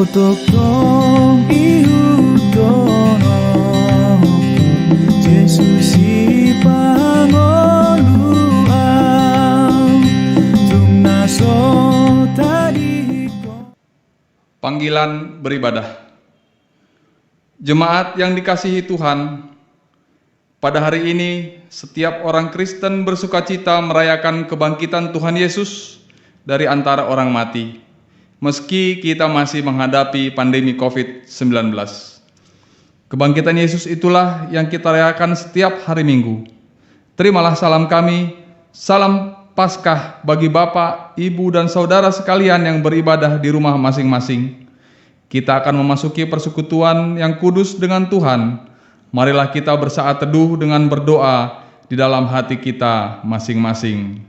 tokong iudono Yesus ipangoluang tumnaso tadi. Panggilan beribadah. Jemaat yang dikasihi Tuhan, pada hari ini setiap orang Kristen bersukacita merayakan kebangkitan Tuhan Yesus dari antara orang mati, meski kita masih menghadapi pandemi COVID-19. Kebangkitan Yesus itulah yang kita rayakan setiap hari Minggu. Terimalah salam kami, salam Paskah bagi Bapak, Ibu, dan Saudara sekalian yang beribadah di rumah masing-masing. Kita akan memasuki persekutuan yang kudus dengan Tuhan. Marilah kita bersaat teduh dengan berdoa di dalam hati kita masing-masing.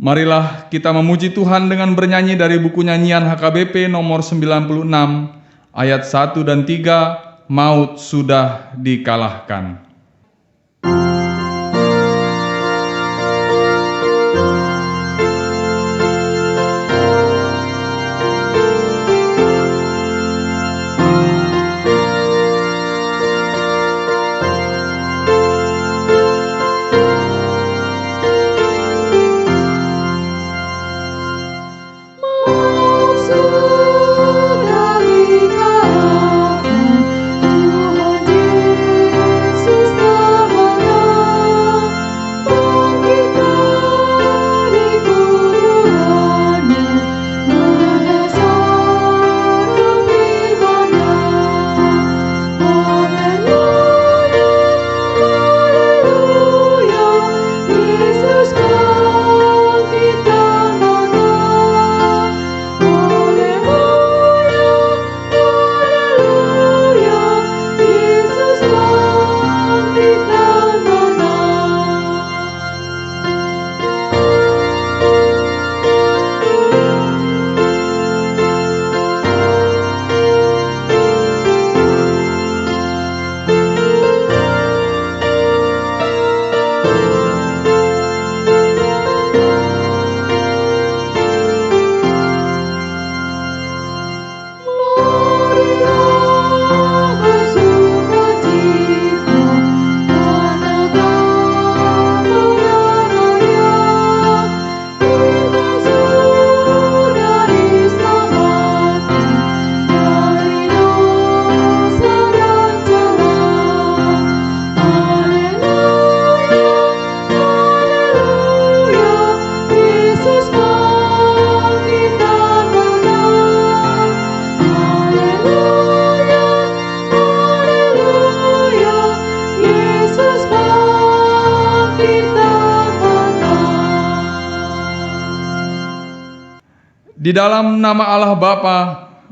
Marilah kita memuji Tuhan dengan bernyanyi dari buku nyanyian HKBP nomor 96 ayat 1 dan 3, Maut Sudah Dikalahkan. Di dalam nama Allah Bapa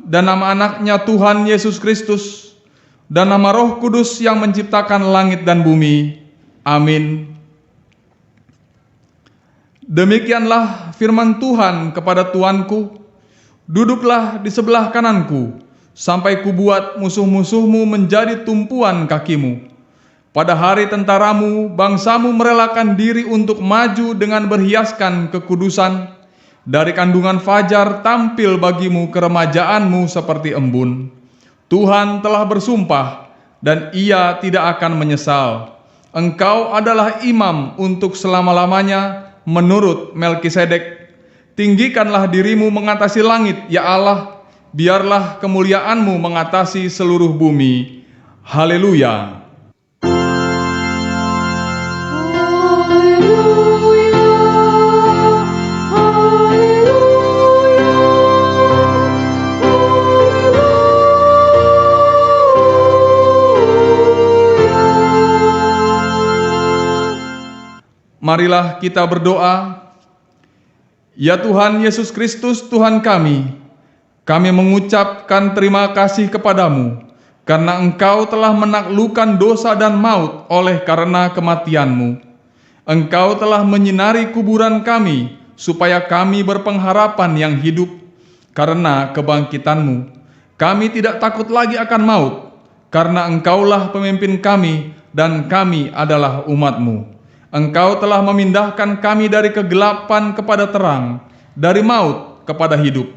dan nama anaknya Tuhan Yesus Kristus dan nama Roh Kudus yang menciptakan langit dan bumi. Amin. Demikianlah firman Tuhan kepada tuanku, duduklah di sebelah kananku, sampai kubuat musuh-musuhmu menjadi tumpuan kakimu. Pada hari tentaramu, bangsamu merelakan diri untuk maju dengan berhiaskan kekudusan. Dari kandungan fajar tampil bagimu keremajaanmu seperti embun. Tuhan telah bersumpah dan Ia tidak akan menyesal. Engkau adalah imam untuk selama-lamanya menurut Melkisedek. Tinggikanlah dirimu mengatasi langit, ya Allah. Biarlah kemuliaanmu mengatasi seluruh bumi. Haleluya. Haleluya. Marilah kita berdoa. Ya Tuhan Yesus Kristus, Tuhan kami mengucapkan terima kasih kepadamu karena Engkau telah menaklukkan dosa dan maut oleh karena kematian-Mu. Engkau telah menyinari kuburan kami supaya kami berpengharapan yang hidup karena kebangkitan-Mu. Kami tidak takut lagi akan maut karena Engkaulah pemimpin kami dan kami adalah umat-Mu. Engkau telah memindahkan kami dari kegelapan kepada terang, dari maut kepada hidup.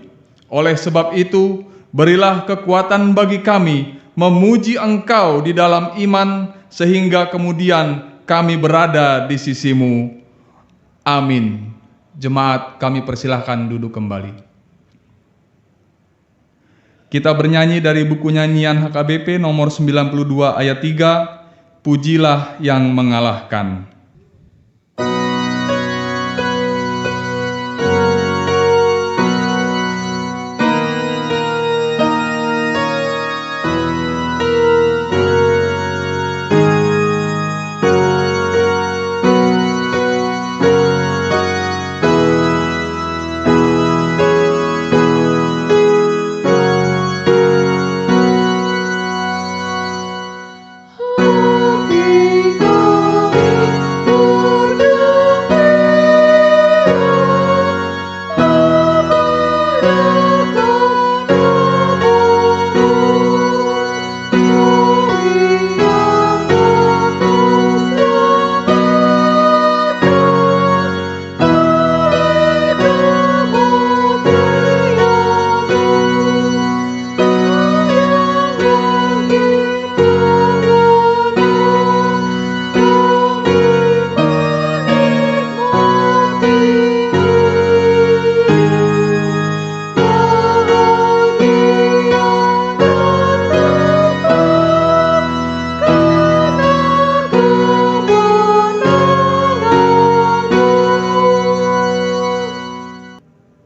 Oleh sebab itu, berilah kekuatan bagi kami memuji Engkau di dalam iman, sehingga kemudian kami berada di sisi-Mu. Amin. Jemaat, kami persilahkan duduk kembali. Kita bernyanyi dari buku nyanyian HKBP nomor 92 ayat 3, Pujilah yang mengalahkan.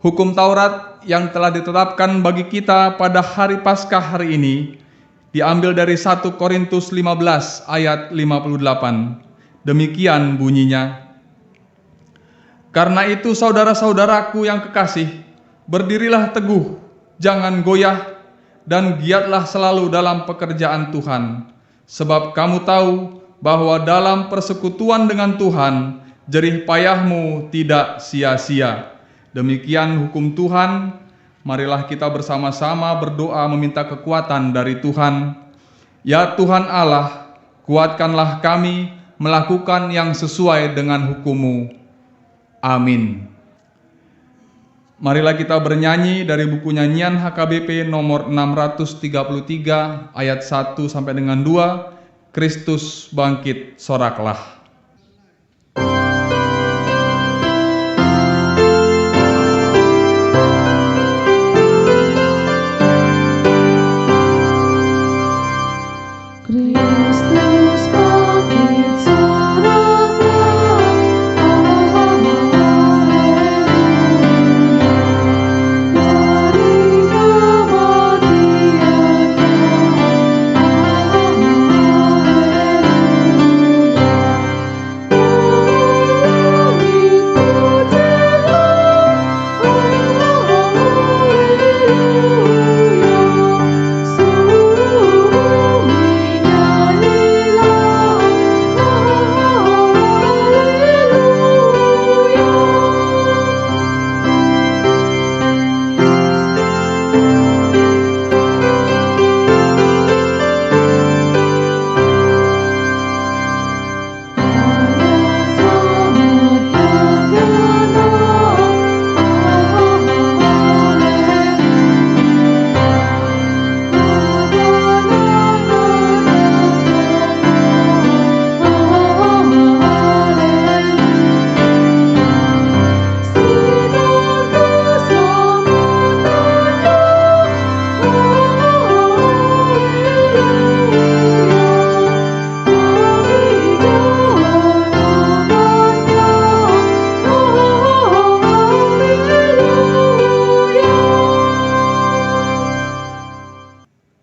Hukum Taurat yang telah ditetapkan bagi kita pada hari Paskah hari ini diambil dari 1 Korintus 15 ayat 58. Demikian bunyinya. Karena itu saudara-saudaraku yang kekasih, berdirilah teguh, jangan goyah, dan giatlah selalu dalam pekerjaan Tuhan. Sebab kamu tahu bahwa dalam persekutuan dengan Tuhan, jerih payahmu tidak sia-sia. Demikian hukum Tuhan, marilah kita bersama-sama berdoa meminta kekuatan dari Tuhan. Ya Tuhan Allah, kuatkanlah kami melakukan yang sesuai dengan hukum-Mu. Amin. Marilah kita bernyanyi dari buku nyanyian HKBP nomor 633 ayat 1 sampai dengan 2, Kristus bangkit soraklah.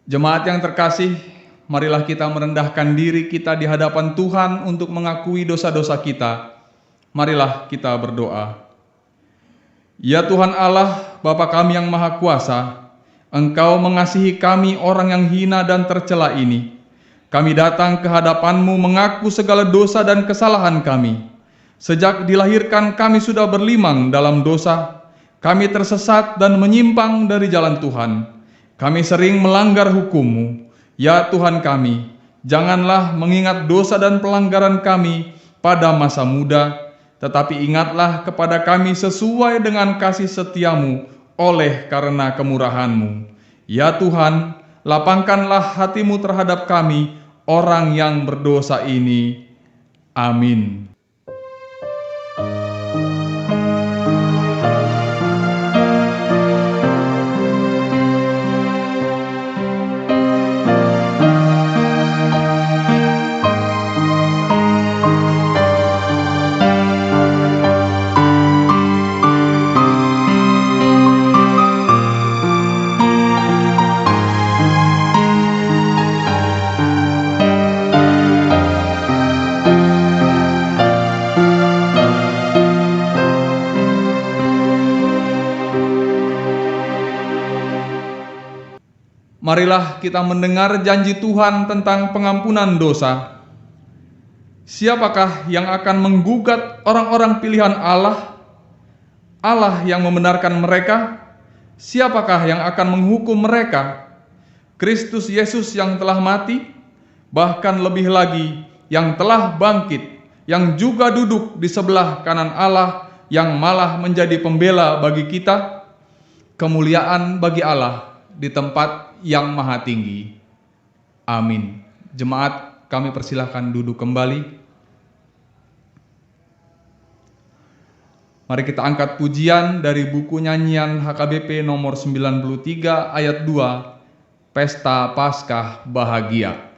Jemaat yang terkasih, marilah kita merendahkan diri kita di hadapan Tuhan untuk mengakui dosa-dosa kita. Marilah kita berdoa. Ya Tuhan Allah, Bapa kami yang Maha Kuasa, Engkau mengasihi kami orang yang hina dan tercela ini. Kami datang ke hadapan-Mu mengaku segala dosa dan kesalahan kami. Sejak dilahirkan kami sudah berlimang dalam dosa. Kami tersesat dan menyimpang dari jalan Tuhan. Kami sering melanggar hukum-Mu. Ya Tuhan kami, janganlah mengingat dosa dan pelanggaran kami pada masa muda, tetapi ingatlah kepada kami sesuai dengan kasih setia-Mu oleh karena kemurahan-Mu. Ya Tuhan, lapangkanlah hati-Mu terhadap kami, orang yang berdosa ini. Amin. Marilah kita mendengar janji Tuhan tentang pengampunan dosa. Siapakah yang akan menggugat orang-orang pilihan Allah? Allah yang membenarkan mereka? Siapakah yang akan menghukum mereka? Kristus Yesus yang telah mati, bahkan lebih lagi yang telah bangkit, yang juga duduk di sebelah kanan Allah, yang malah menjadi pembela bagi kita. Kemuliaan bagi Allah di tempat yang maha tinggi. Amin. Jemaat, kami persilahkan duduk kembali. Mari kita angkat pujian dari buku nyanyian HKBP nomor 93 ayat 2, Pesta Paskah Bahagia.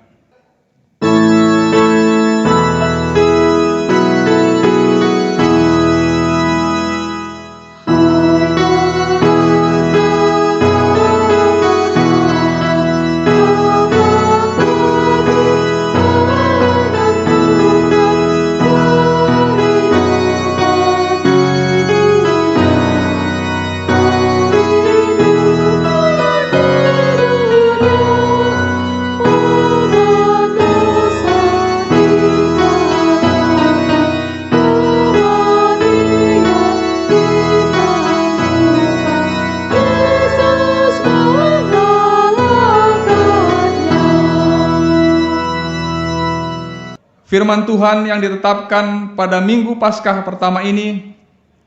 Firman Tuhan yang ditetapkan pada Minggu Paskah pertama ini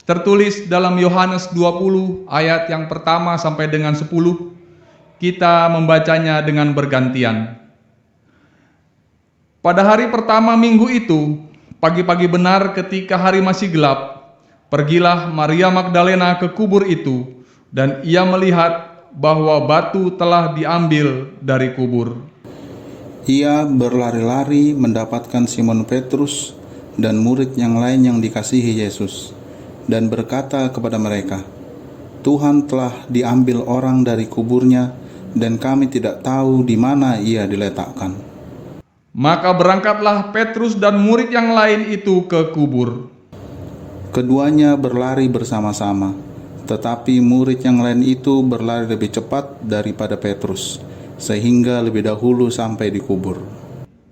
tertulis dalam Yohanes 20 ayat yang pertama sampai dengan 10. Kita membacanya dengan bergantian. Pada hari pertama minggu itu, pagi-pagi benar ketika hari masih gelap, pergilah Maria Magdalena ke kubur itu, dan ia melihat bahwa batu telah diambil dari kubur. Ia berlari-lari mendapatkan Simon Petrus dan murid yang lain yang dikasihi Yesus, dan berkata kepada mereka, "Tuhan telah diambil orang dari kuburnya, dan kami tidak tahu di mana ia diletakkan." Maka berangkatlah Petrus dan murid yang lain itu ke kubur. Keduanya berlari bersama-sama, tetapi murid yang lain itu berlari lebih cepat daripada Petrus, sehingga lebih dahulu sampai di kubur.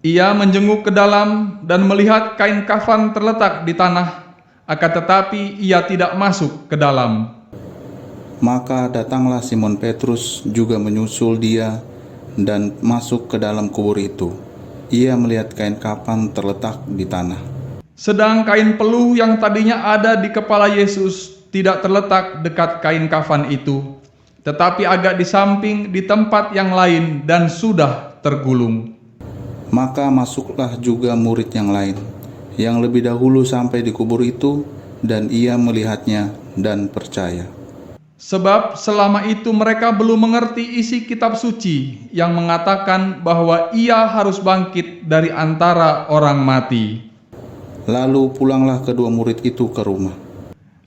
Ia menjenguk ke dalam dan melihat kain kafan terletak di tanah, akan tetapi ia tidak masuk ke dalam. Maka datanglah Simon Petrus juga menyusul dia dan masuk ke dalam kubur itu. Ia melihat kain kafan terletak di tanah. Sedang kain peluh yang tadinya ada di kepala Yesus tidak terletak dekat kain kafan itu, tetapi agak di samping di tempat yang lain dan sudah tergulung. Maka masuklah juga murid yang lain, yang lebih dahulu sampai di kubur itu, dan ia melihatnya dan percaya. Sebab selama itu mereka belum mengerti isi kitab suci yang mengatakan bahwa ia harus bangkit dari antara orang mati. Lalu pulanglah kedua murid itu ke rumah.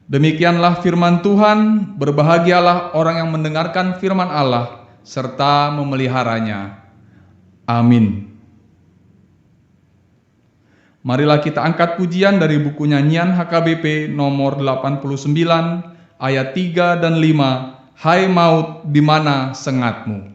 Demikianlah firman Tuhan, berbahagialah orang yang mendengarkan firman Allah, serta memeliharanya. Amin. Marilah kita angkat pujian dari buku nyanyian HKBP nomor 89 ayat 3 dan 5. Hai maut, di mana sengatmu?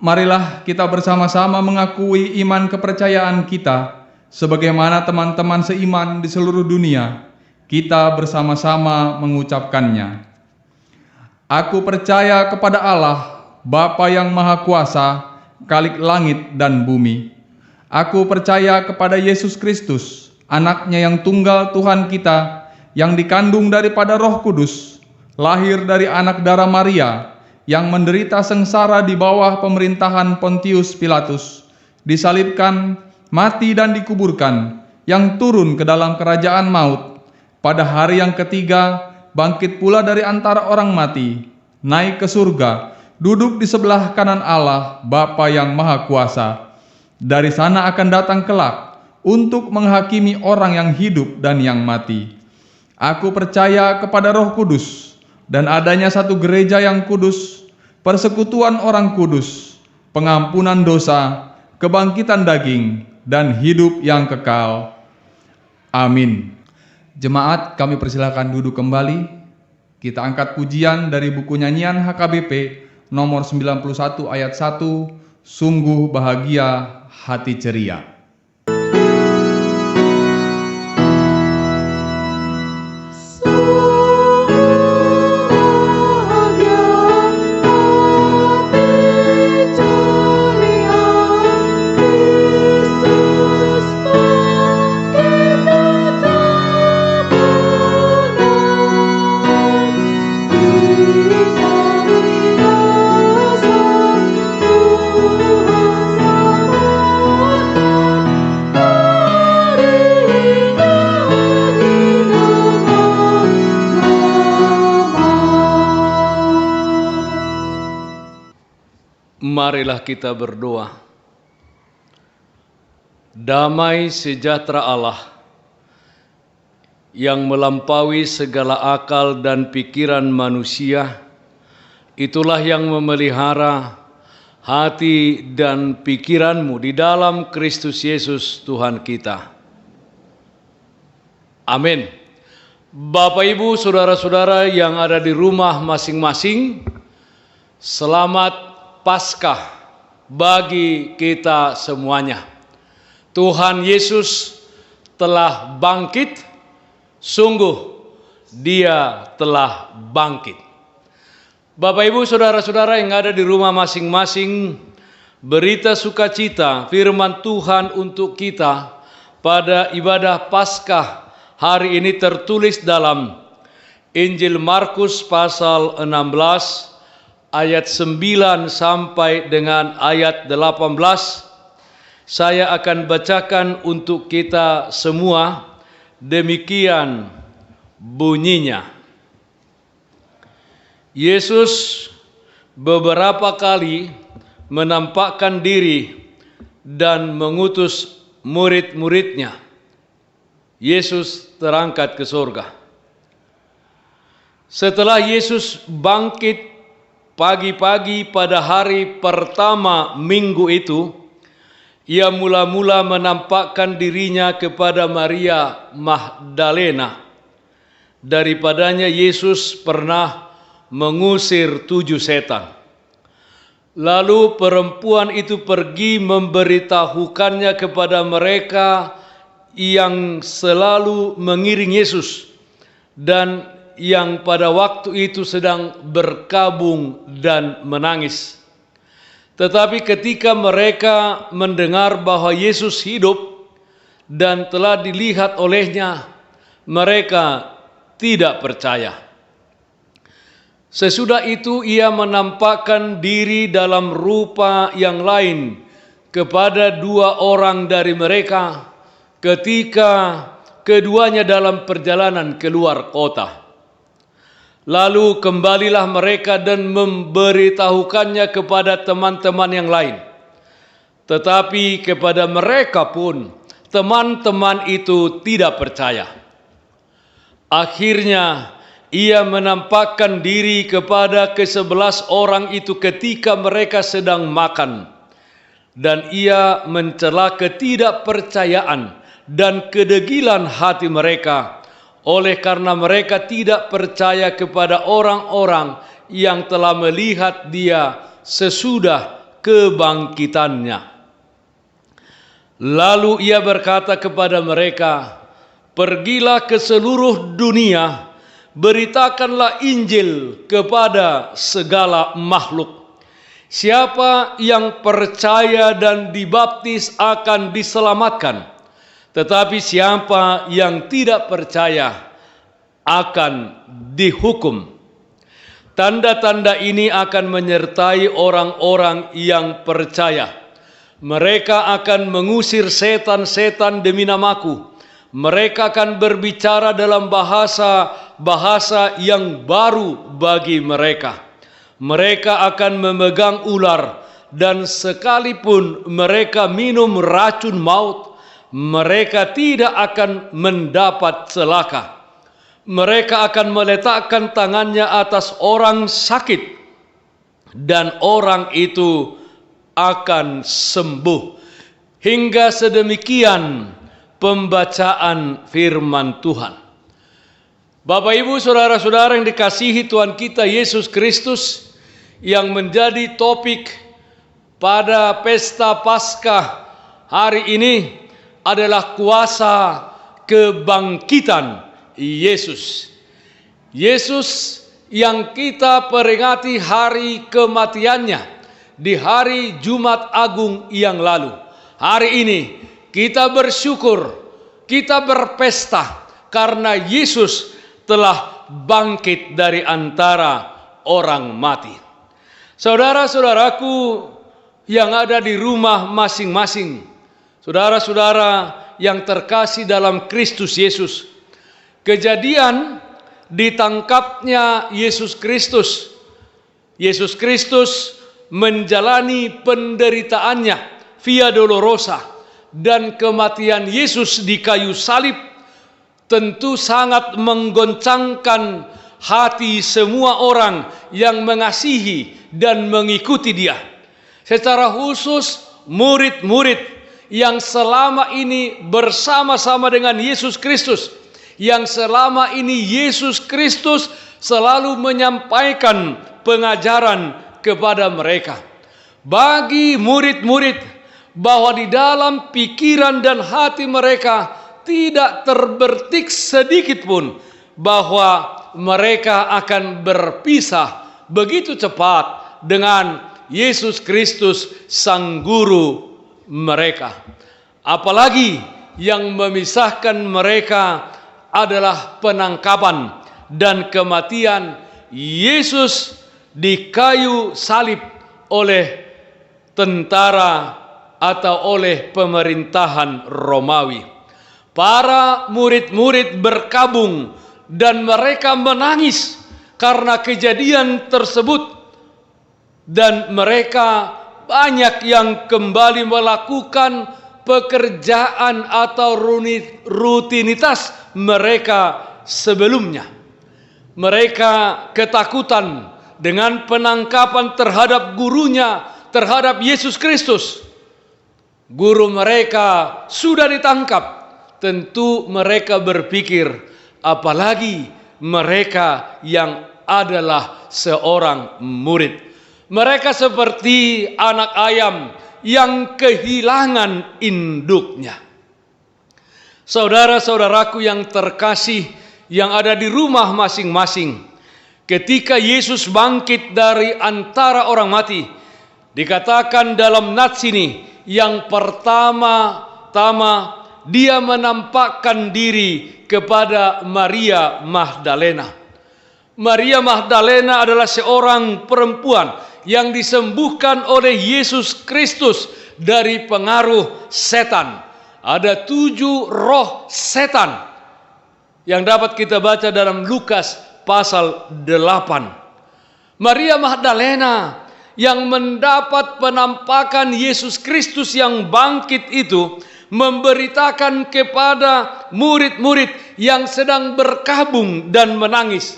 Marilah kita bersama-sama mengakui iman kepercayaan kita, sebagaimana teman-teman seiman di seluruh dunia, kita bersama-sama mengucapkannya. Aku percaya kepada Allah, Bapa yang Maha Kuasa, Khalik langit dan bumi. Aku percaya kepada Yesus Kristus, Anaknya yang tunggal Tuhan kita, yang dikandung daripada Roh Kudus, lahir dari anak darah Maria, yang menderita sengsara di bawah pemerintahan Pontius Pilatus, disalibkan, mati dan dikuburkan, yang turun ke dalam kerajaan maut, pada hari yang ketiga bangkit pula dari antara orang mati, naik ke surga, duduk di sebelah kanan Allah, Bapa yang Maha Kuasa. Dari sana akan datang kelak untuk menghakimi orang yang hidup dan yang mati. Aku percaya kepada Roh Kudus dan adanya satu gereja yang kudus, persekutuan orang kudus, pengampunan dosa, kebangkitan daging, dan hidup yang kekal. Amin. Jemaat, kami persilakan duduk kembali. Kita angkat pujian dari buku nyanyian HKBP nomor 91 ayat 1, Sungguh Bahagia Hati Ceria. Marilah kita berdoa. Damai sejahtera Allah yang melampaui segala akal dan pikiran manusia, itulah yang memelihara hati dan pikiranmu di dalam Kristus Yesus Tuhan kita. Amin. Bapak, Ibu, saudara-saudara yang ada di rumah masing-masing, selamat Paskah bagi kita semuanya. Tuhan Yesus telah bangkit, sungguh Dia telah bangkit. Bapak, Ibu, saudara-saudara yang ada di rumah masing-masing, berita sukacita firman Tuhan untuk kita pada ibadah Paskah hari ini tertulis dalam Injil Markus pasal 16 ayat 9 sampai dengan ayat 18. Saya akan bacakan untuk kita semua. Demikian bunyinya. Yesus beberapa kali menampakkan diri dan mengutus murid-muridnya. Yesus terangkat ke surga. Setelah Yesus bangkit pagi-pagi pada hari pertama minggu itu, ia mula-mula menampakkan dirinya kepada Maria Magdalena. Daripadanya Yesus pernah mengusir 7 setan. Lalu perempuan itu pergi memberitahukannya kepada mereka yang selalu mengiring Yesus dan yang pada waktu itu sedang berkabung dan menangis. Tetapi ketika mereka mendengar bahwa Yesus hidup dan telah dilihat olehnya, mereka tidak percaya. Sesudah itu ia menampakkan diri dalam rupa yang lain kepada 2 orang dari mereka ketika keduanya dalam perjalanan keluar kota. Lalu kembalilah mereka dan memberitahukannya kepada teman-teman yang lain. Tetapi kepada mereka pun teman-teman itu tidak percaya. Akhirnya ia menampakkan diri kepada ke-11 orang itu ketika mereka sedang makan. Dan ia mencela ketidakpercayaan dan kedegilan hati mereka, oleh karena mereka tidak percaya kepada orang-orang yang telah melihat dia sesudah kebangkitannya. Lalu ia berkata kepada mereka, "Pergilah ke seluruh dunia, beritakanlah Injil kepada segala makhluk. Siapa yang percaya dan dibaptis akan diselamatkan, tetapi siapa yang tidak percaya akan dihukum. Tanda-tanda ini akan menyertai orang-orang yang percaya. Mereka akan mengusir setan-setan demi namaku. Mereka akan berbicara dalam bahasa yang baru bagi mereka. Mereka akan memegang ular, dan sekalipun mereka minum racun maut, mereka tidak akan mendapat celaka. Mereka akan meletakkan tangannya atas orang sakit, dan orang itu akan sembuh." Hingga sedemikian pembacaan firman Tuhan. Bapak Ibu saudara-saudara yang dikasihi Tuhan kita Yesus Kristus, yang menjadi topik pada pesta Paskah hari ini adalah kuasa kebangkitan Yesus. Yesus yang kita peringati hari kematiannya di hari Jumat Agung yang lalu. Hari ini kita bersyukur, kita berpesta karena Yesus telah bangkit dari antara orang mati. Saudara-saudaraku yang ada di rumah masing-masing, saudara-saudara yang terkasih dalam Kristus Yesus, kejadian ditangkapnya Yesus Kristus. Yesus Kristus menjalani penderitaannya via dolorosa, dan kematian Yesus di kayu salib tentu sangat menggoncangkan hati semua orang yang mengasihi dan mengikuti dia. Secara khusus murid-murid yang selama ini bersama-sama dengan Yesus Kristus, yang selama ini Yesus Kristus selalu menyampaikan pengajaran kepada mereka. Bagi murid-murid, bahwa di dalam pikiran dan hati mereka tidak terbertik sedikit pun bahwa mereka akan berpisah begitu cepat dengan Yesus Kristus Sang Guru mereka. Apalagi yang memisahkan mereka adalah penangkapan dan kematian Yesus di kayu salib oleh tentara atau oleh pemerintahan Romawi. Para murid-murid berkabung dan mereka menangis karena kejadian tersebut, dan mereka banyak yang kembali melakukan pekerjaan atau rutinitas mereka sebelumnya. Mereka ketakutan dengan penangkapan terhadap gurunya, terhadap Yesus Kristus. Guru mereka sudah ditangkap. Tentu mereka berpikir, apalagi mereka yang adalah seorang murid. Mereka seperti anak ayam yang kehilangan induknya. Saudara-saudaraku yang terkasih yang ada di rumah masing-masing, ketika Yesus bangkit dari antara orang mati, dikatakan dalam nats ini, yang pertama-tama dia menampakkan diri kepada Maria Magdalena. Maria Magdalena adalah seorang perempuan yang disembuhkan oleh Yesus Kristus dari pengaruh setan. Ada 7 roh setan yang dapat kita baca dalam Lukas pasal 8. Maria Magdalena yang mendapat penampakan Yesus Kristus yang bangkit itu memberitakan kepada murid-murid yang sedang berkabung dan menangis.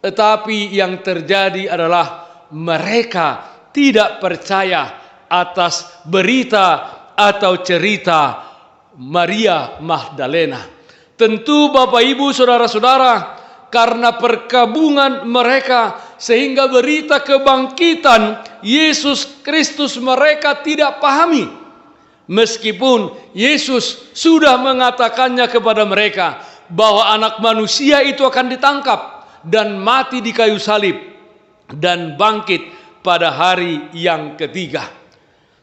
Tetapi yang terjadi adalah mereka tidak percaya atas berita atau cerita Maria Magdalena. Tentu Bapak Ibu Saudara-saudara, karena perkabungan mereka sehingga berita kebangkitan Yesus Kristus mereka tidak pahami. Meskipun Yesus sudah mengatakannya kepada mereka bahwa anak manusia itu akan ditangkap dan mati di kayu salib dan bangkit pada hari yang ketiga.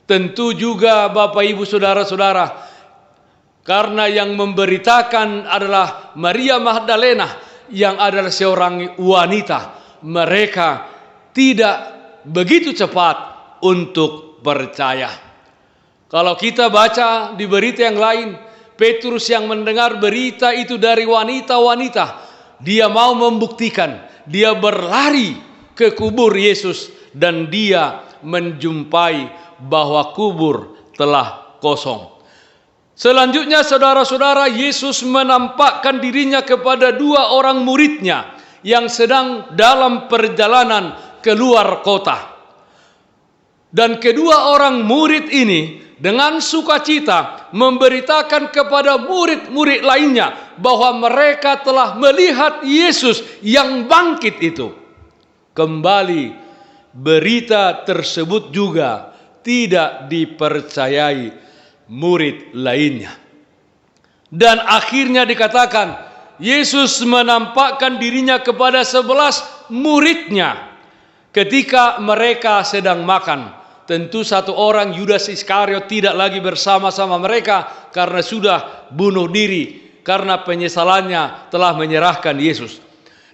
Tentu juga Bapak Ibu Saudara-saudara, karena yang memberitakan adalah Maria Magdalena yang adalah seorang wanita, mereka tidak begitu cepat untuk percaya. Kalau kita baca di berita yang lain, Petrus yang mendengar berita itu dari wanita-wanita, dia mau membuktikan, dia berlari ke kubur Yesus dan dia menjumpai bahwa kubur telah kosong. Selanjutnya saudara-saudara, Yesus menampakkan dirinya kepada 2 orang muridnya yang sedang dalam perjalanan keluar kota. Dan kedua orang murid ini dengan sukacita memberitakan kepada murid-murid lainnya bahwa mereka telah melihat Yesus yang bangkit itu. Kembali berita tersebut juga tidak dipercayai murid lainnya. Dan akhirnya dikatakan Yesus menampakkan dirinya kepada 11 muridnya ketika mereka sedang makan. Tentu satu orang, Yudas Iskariot, tidak lagi bersama-sama mereka karena sudah bunuh diri karena penyesalannya telah menyerahkan Yesus.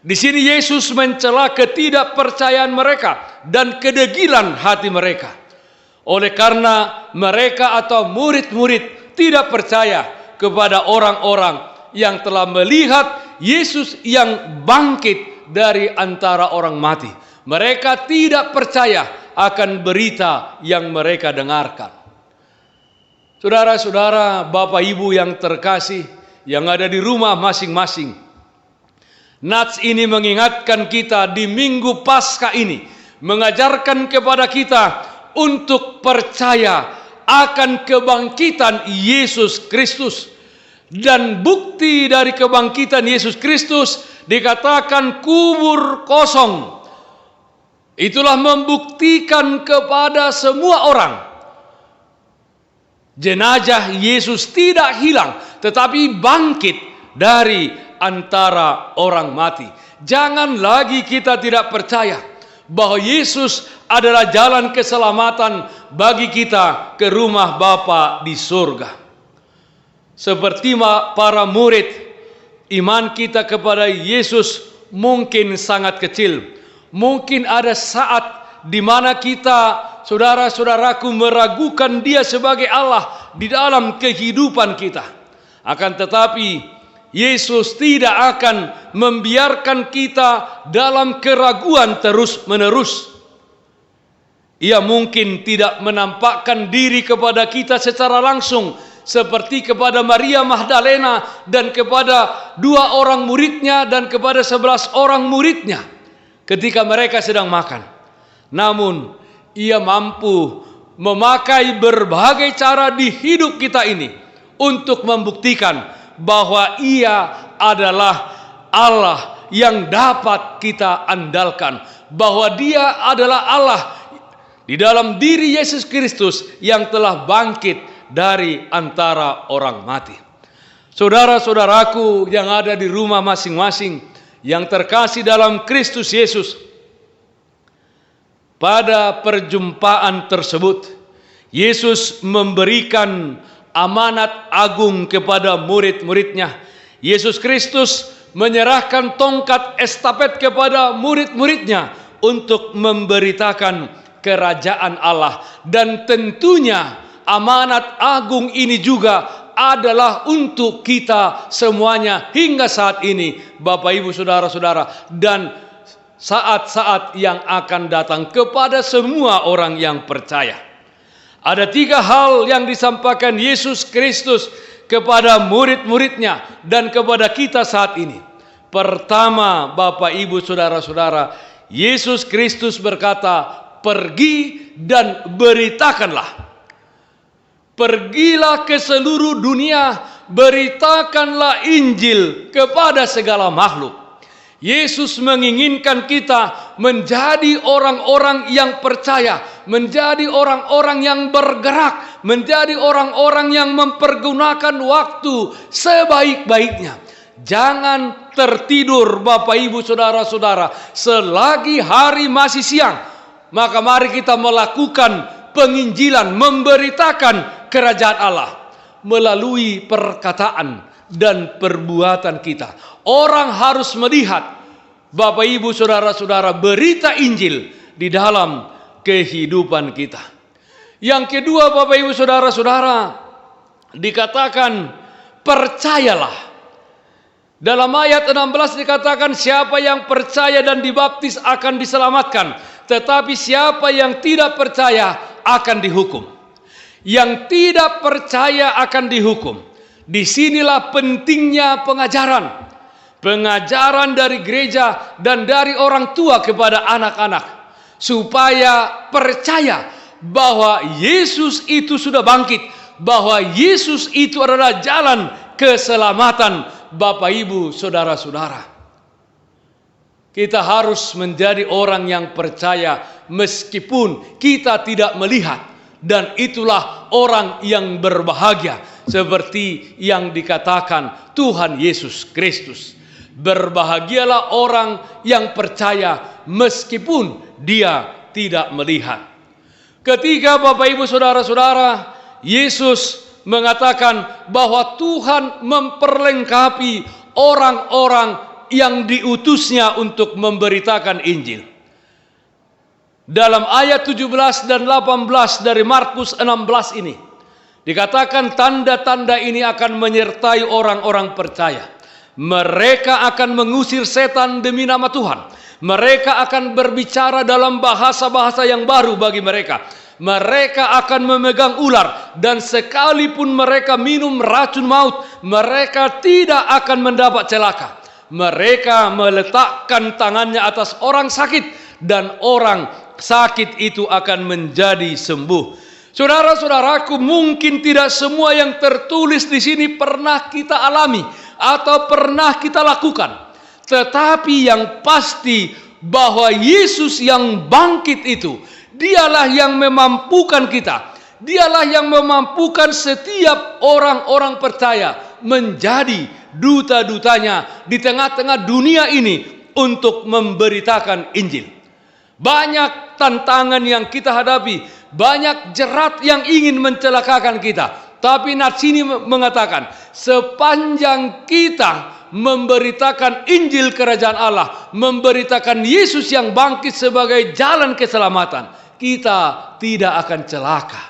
Di sini Yesus mencela ketidakpercayaan mereka dan kedegilan hati mereka. Oleh karena mereka atau murid-murid tidak percaya kepada orang-orang yang telah melihat Yesus yang bangkit dari antara orang mati. Mereka tidak percaya akan berita yang mereka dengarkan. Saudara-saudara, Bapak Ibu yang terkasih yang ada di rumah masing-masing, nats ini mengingatkan kita di Minggu Paskah ini, mengajarkan kepada kita untuk percaya akan kebangkitan Yesus Kristus. Dan bukti dari kebangkitan Yesus Kristus dikatakan kubur kosong. Itulah membuktikan kepada semua orang jenazah Yesus tidak hilang, tetapi bangkit dari antara orang mati. Jangan lagi kita tidak percaya bahwa Yesus adalah jalan keselamatan bagi kita ke rumah Bapa di surga. Seperti para murid, iman kita kepada Yesus mungkin sangat kecil. Mungkin ada saat di mana kita, saudara-saudaraku, meragukan Dia sebagai Allah di dalam kehidupan kita. Akan tetapi Yesus tidak akan membiarkan kita dalam keraguan terus-menerus. Ia mungkin tidak menampakkan diri kepada kita secara langsung, seperti kepada Maria Magdalena dan kepada 2 orang muridnya dan kepada 11 orang muridnya ketika mereka sedang makan. Namun Ia mampu memakai berbagai cara di hidup kita ini untuk membuktikan bahwa Ia adalah Allah yang dapat kita andalkan, bahwa Dia adalah Allah di dalam diri Yesus Kristus yang telah bangkit dari antara orang mati. Saudara-saudaraku yang ada di rumah masing-masing yang terkasih dalam Kristus Yesus, pada perjumpaan tersebut Yesus memberikan amanat agung kepada murid-muridnya. Yesus Kristus menyerahkan tongkat estafet kepada murid-muridnya untuk memberitakan kerajaan Allah. Dan tentunya amanat agung ini juga adalah untuk kita semuanya hingga saat ini, Bapak Ibu Saudara-saudara, dan saat-saat yang akan datang kepada semua orang yang percaya. Ada 3 hal yang disampaikan Yesus Kristus kepada murid-muridnya dan kepada kita saat ini. Pertama, Bapak Ibu Saudara-saudara, Yesus Kristus berkata, pergi dan beritakanlah. Pergilah ke seluruh dunia, beritakanlah Injil kepada segala makhluk. Yesus menginginkan kita menjadi orang-orang yang percaya, menjadi orang-orang yang bergerak, menjadi orang-orang yang mempergunakan waktu sebaik-baiknya. Jangan tertidur, Bapak Ibu Saudara-saudara, selagi hari masih siang. Maka mari kita melakukan penginjilan, memberitakan kerajaan Allah melalui perkataan dan perbuatan kita. Orang harus melihat, Bapak Ibu Saudara-saudara, berita Injil di dalam kehidupan kita. Yang kedua, Bapak Ibu Saudara-saudara, dikatakan percayalah. Dalam ayat 16 dikatakan siapa yang percaya dan dibaptis akan diselamatkan, tetapi siapa yang tidak percaya akan dihukum. Yang tidak percaya akan dihukum. Disinilah pentingnya pengajaran. Pengajaran dari gereja dan dari orang tua kepada anak-anak, supaya percaya bahwa Yesus itu sudah bangkit, bahwa Yesus itu adalah jalan keselamatan. Bapak Ibu Saudara-saudara, kita harus menjadi orang yang percaya meskipun kita tidak melihat, dan itulah orang yang berbahagia, seperti yang dikatakan Tuhan Yesus Kristus. Berbahagialah orang yang percaya meskipun dia tidak melihat. Ketiga, Bapak Ibu Saudara-saudara, Yesus mengatakan bahwa Tuhan memperlengkapi orang-orang yang diutusnya untuk memberitakan Injil. Dalam ayat 17 dan 18 dari Markus 16 ini dikatakan tanda-tanda ini akan menyertai orang-orang percaya. Mereka akan mengusir setan demi nama Tuhan. Mereka akan berbicara dalam bahasa-bahasa yang baru bagi mereka. Mereka akan memegang ular, dan sekalipun mereka minum racun maut, mereka tidak akan mendapat celaka. Mereka meletakkan tangannya atas orang sakit, dan orang sakit itu akan menjadi sembuh. Saudara-saudaraku, mungkin tidak semua yang tertulis di sini pernah kita alami atau pernah kita lakukan. Tetapi yang pasti bahwa Yesus yang bangkit itu, Dialah yang memampukan kita. Dialah yang memampukan setiap orang-orang percaya menjadi duta-dutanya di tengah-tengah dunia ini untuk memberitakan Injil. Banyak tantangan yang kita hadapi, banyak jerat yang ingin mencelakakan kita. Tapi nats ini mengatakan, sepanjang kita memberitakan Injil Kerajaan Allah, memberitakan Yesus yang bangkit sebagai jalan keselamatan, kita tidak akan celaka.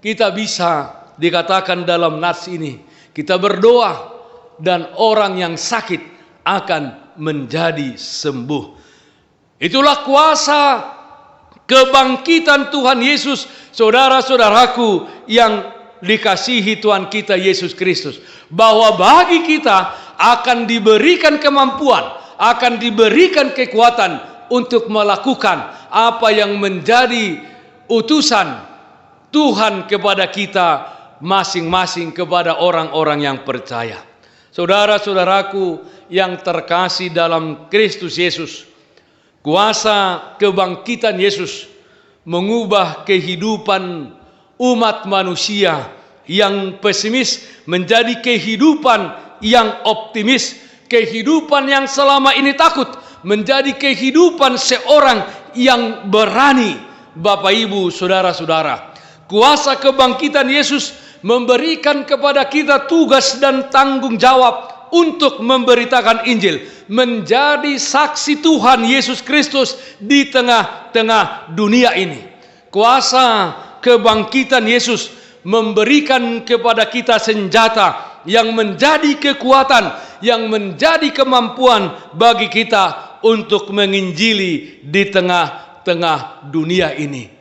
Kita bisa dikatakan dalam nas ini, kita berdoa dan orang yang sakit akan menjadi sembuh. Itulah kuasa kebangkitan Tuhan Yesus, saudara-saudaraku yang dikasihi Tuhan kita Yesus Kristus, bahwa bagi kita akan diberikan kemampuan, akan diberikan kekuatan untuk melakukan apa yang menjadi utusan Tuhan kepada kita masing-masing, kepada orang-orang yang percaya. Saudara-saudaraku yang terkasih dalam Kristus Yesus, kuasa kebangkitan Yesus mengubah kehidupan umat manusia yang pesimis menjadi kehidupan yang optimis, kehidupan yang selama ini takut menjadi kehidupan seorang yang berani. Bapak, Ibu, saudara-saudara, kuasa kebangkitan Yesus memberikan kepada kita tugas dan tanggung jawab untuk memberitakan Injil, menjadi saksi Tuhan Yesus Kristus di tengah-tengah dunia ini. Kuasa kebangkitan Yesus memberikan kepada kita senjata yang menjadi kekuatan, yang menjadi kemampuan bagi kita untuk menginjili di tengah-tengah dunia ini.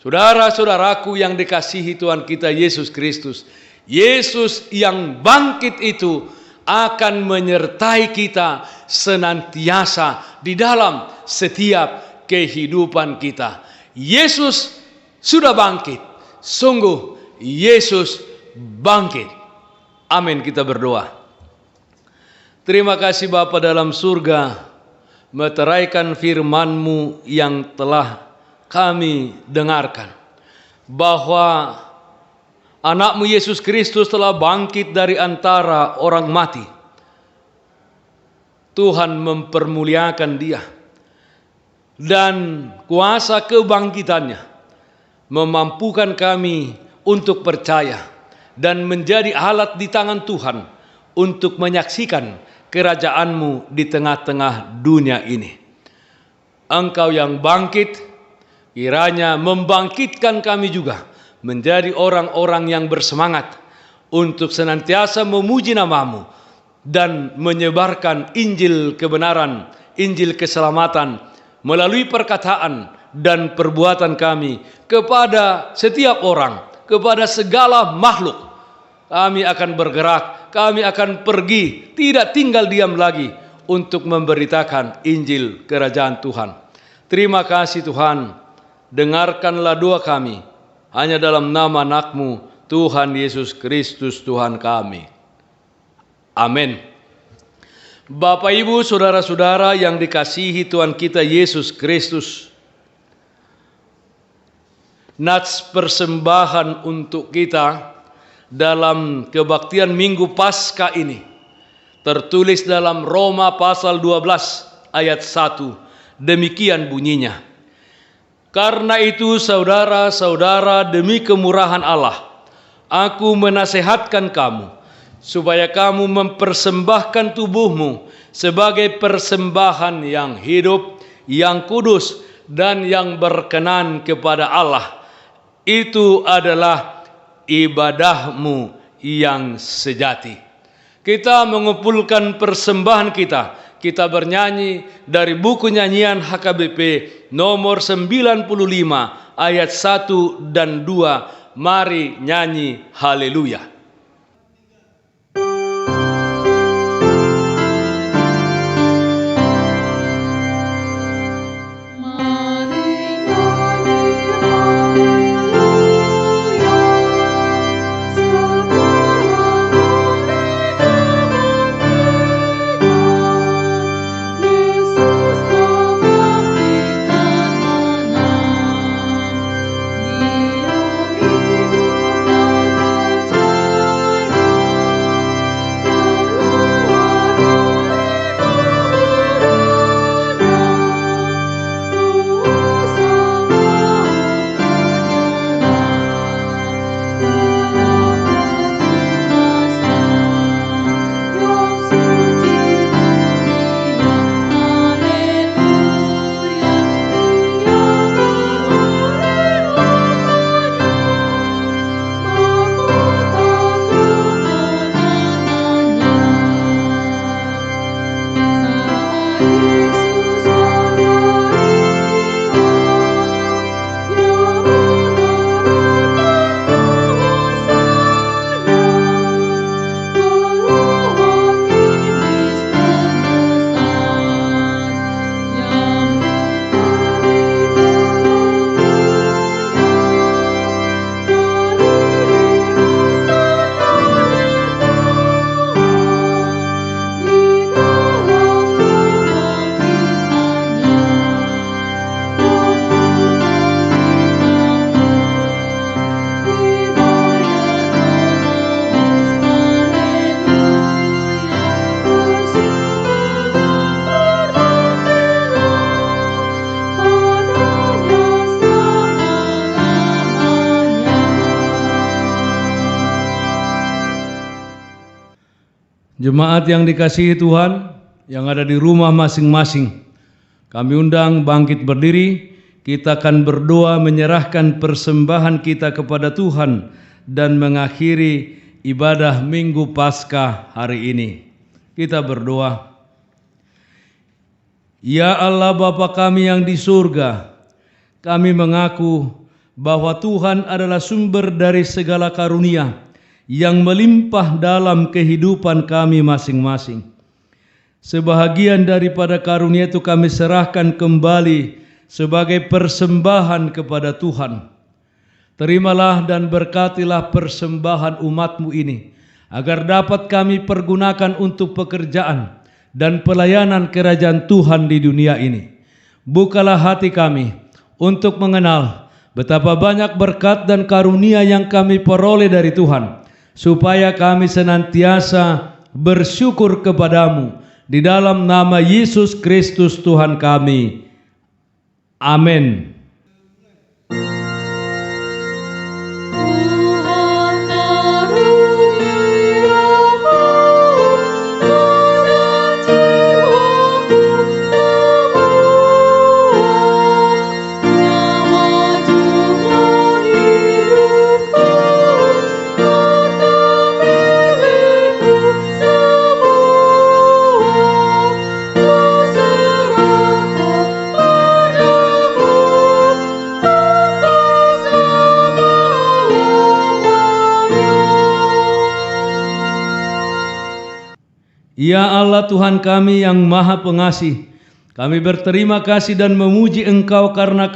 Saudara-saudaraku yang dikasihi Tuhan kita Yesus Kristus, Yesus yang bangkit itu akan menyertai kita senantiasa di dalam setiap kehidupan kita. Yesus sudah bangkit, sungguh Yesus bangkit. Amin, kita berdoa. Terima kasih Bapa dalam surga, meteraikan firman-Mu yang telah kami dengarkan, bahwa anak-Mu Yesus Kristus telah bangkit dari antara orang mati. Tuhan mempermuliakan Dia, dan kuasa kebangkitannya memampukan kami untuk percaya dan menjadi alat di tangan Tuhan untuk menyaksikan kerajaan-Mu di tengah-tengah dunia ini. Engkau yang bangkit, kiranya membangkitkan kami juga menjadi orang-orang yang bersemangat untuk senantiasa memuji nama-Mu dan menyebarkan Injil kebenaran, Injil keselamatan melalui perkataan dan perbuatan kami kepada setiap orang, kepada segala makhluk. Kami akan bergerak, kami akan pergi, tidak tinggal diam lagi untuk memberitakan Injil kerajaan Tuhan. Terima kasih Tuhan. Dengarkanlah doa kami, hanya dalam nama anak-Mu, Tuhan Yesus Kristus Tuhan kami. Amin. Bapak, Ibu, saudara-saudara yang dikasihi Tuhan kita Yesus Kristus, nats persembahan untuk kita dalam kebaktian Minggu Paskah ini tertulis dalam Roma pasal 12 ayat 1. Demikian bunyinya. Karena itu saudara-saudara, demi kemurahan Allah, aku menasehatkan kamu supaya kamu mempersembahkan tubuhmu sebagai persembahan yang hidup, yang kudus, dan yang berkenan kepada Allah. Itu adalah ibadahmu yang sejati. Kita mengumpulkan persembahan kita bernyanyi dari buku nyanyian HKBP nomor 95 ayat 1 dan 2. Mari nyanyi haleluya. Jemaat yang dikasihi Tuhan, yang ada di rumah masing-masing, kami undang bangkit berdiri. Kita akan berdoa menyerahkan persembahan kita kepada Tuhan dan mengakhiri ibadah Minggu Paskah hari ini. Kita berdoa. Ya Allah Bapa kami yang di surga, kami mengaku bahwa Tuhan adalah sumber dari segala karunia yang melimpah dalam kehidupan kami masing-masing. Sebahagian daripada karunia itu kami serahkan kembali sebagai persembahan kepada Tuhan. Terimalah dan berkatilah persembahan umat-Mu ini, agar dapat kami pergunakan untuk pekerjaan dan pelayanan kerajaan Tuhan di dunia ini. Bukalah hati kami untuk mengenal betapa banyak berkat dan karunia yang kami peroleh dari Tuhan, supaya kami senantiasa bersyukur kepadamu di dalam nama Yesus Kristus Tuhan kami. Amin. Ya Allah Tuhan kami yang Maha Pengasih, kami berterima kasih dan memuji Engkau karena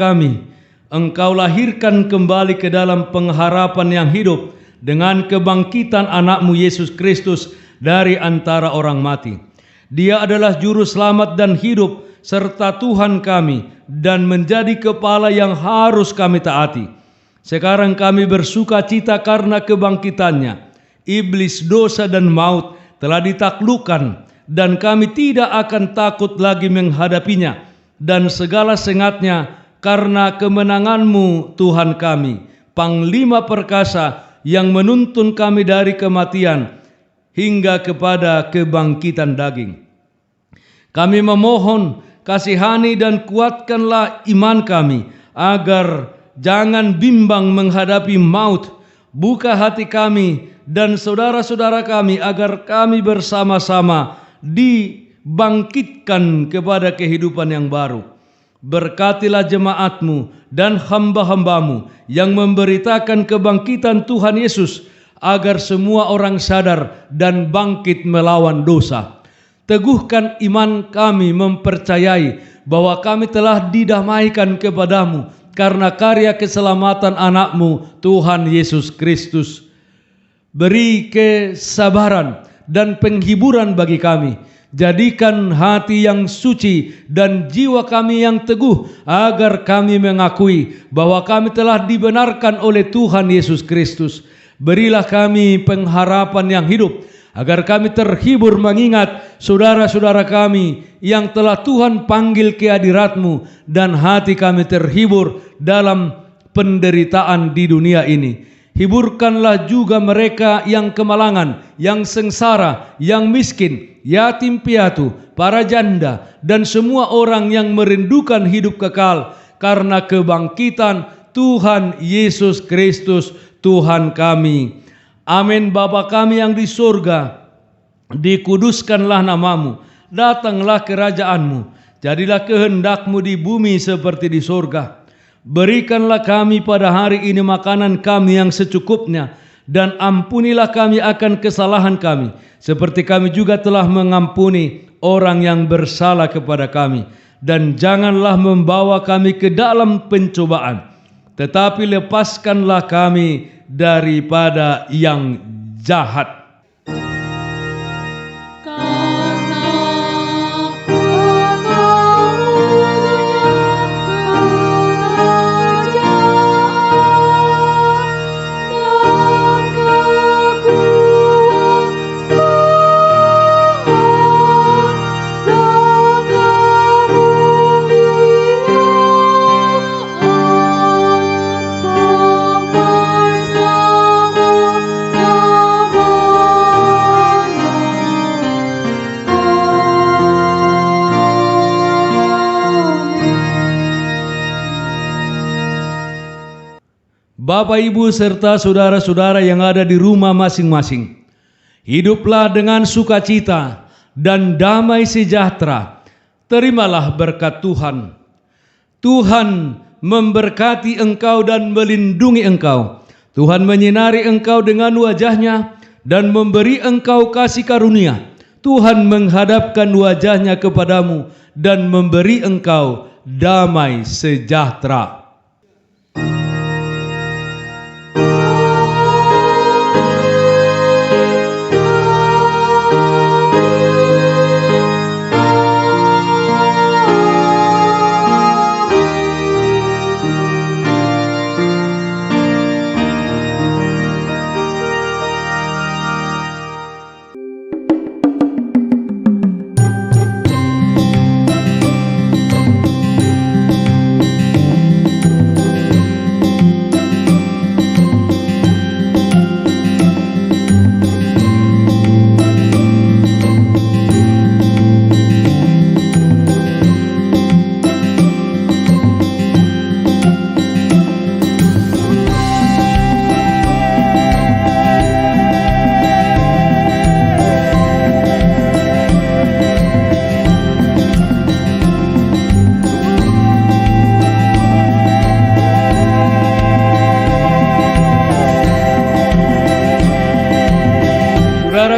Engkau lahirkan kembali ke dalam pengharapan yang hidup dengan kebangkitan anak-Mu Yesus Kristus dari antara orang mati. Dia adalah juru selamat dan hidup serta Tuhan kami dan menjadi kepala yang harus kami taati. Sekarang kami bersuka cita karena kebangkitannya. Iblis, dosa dan maut telah ditaklukkan dan kami tidak akan takut lagi menghadapinya dan segala sengatnya karena kemenangan-Mu Tuhan kami, Panglima perkasa yang menuntun kami dari kematian hingga kepada kebangkitan daging. Kami memohon kasihani dan kuatkanlah iman kami agar jangan bimbang menghadapi maut. Buka hati kami dan saudara-saudara kami agar kami bersama-sama dibangkitkan kepada kehidupan yang baru. Berkatilah jemaat-Mu dan hamba-hamba-Mu yang memberitakan kebangkitan Tuhan Yesus, agar semua orang sadar dan bangkit melawan dosa. Teguhkan iman kami mempercayai bahwa kami telah didamaikan kepadamu karena karya keselamatan anak-Mu Tuhan Yesus Kristus. Beri kesabaran dan penghiburan bagi kami. Jadikan hati yang suci dan jiwa kami yang teguh, agar kami mengakui bahwa kami telah dibenarkan oleh Tuhan Yesus Kristus. Berilah kami pengharapan yang hidup, agar kami terhibur mengingat saudara-saudara kami yang telah Tuhan panggil ke hadirat-Mu, dan hati kami terhibur dalam penderitaan di dunia ini. Hiburkanlah juga mereka yang kemalangan, yang sengsara, yang miskin, yatim piatu, para janda, dan semua orang yang merindukan hidup kekal karena kebangkitan Tuhan Yesus Kristus Tuhan kami. Amin. Bapa kami yang di surga, dikuduskanlah nama-Mu, datanglah kerajaan-Mu, jadilah kehendak-Mu di bumi seperti di surga. Berikanlah kami pada hari ini makanan kami yang secukupnya, dan ampunilah kami akan kesalahan kami, seperti kami juga telah mengampuni orang yang bersalah kepada kami. Dan janganlah membawa kami ke dalam pencobaan, tetapi lepaskanlah kami daripada yang jahat. Oh Bapak, Ibu, serta saudara-saudara yang ada di rumah masing-masing. Hiduplah dengan sukacita dan damai sejahtera. Terimalah berkat Tuhan. Tuhan memberkati engkau dan melindungi engkau. Tuhan menyinari engkau dengan wajah-Nya dan memberi engkau kasih karunia. Tuhan menghadapkan wajah-Nya kepadamu dan memberi engkau damai sejahtera.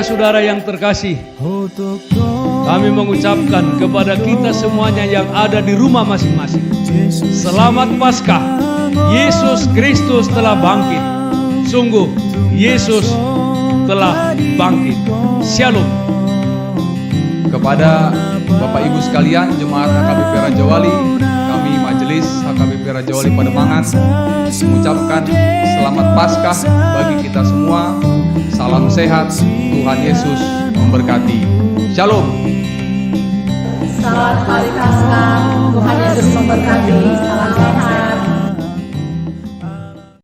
Saudara-saudara yang terkasih, kami mengucapkan kepada kita semuanya yang ada di rumah masing-masing, Selamat Paskah. Yesus Kristus telah bangkit. Sungguh, Yesus telah bangkit. Shalom. Kepada Bapak Ibu sekalian, Jemaat HKBP Raja Wali, kami Majelis HKBP Raja Wali Pademangan mengucapkan Selamat Paskah bagi kita semua. Salam sehat, Tuhan Yesus memberkati. Shalom. Selamat hari Paskah, Tuhan Yesus memberkati. Salam sehat.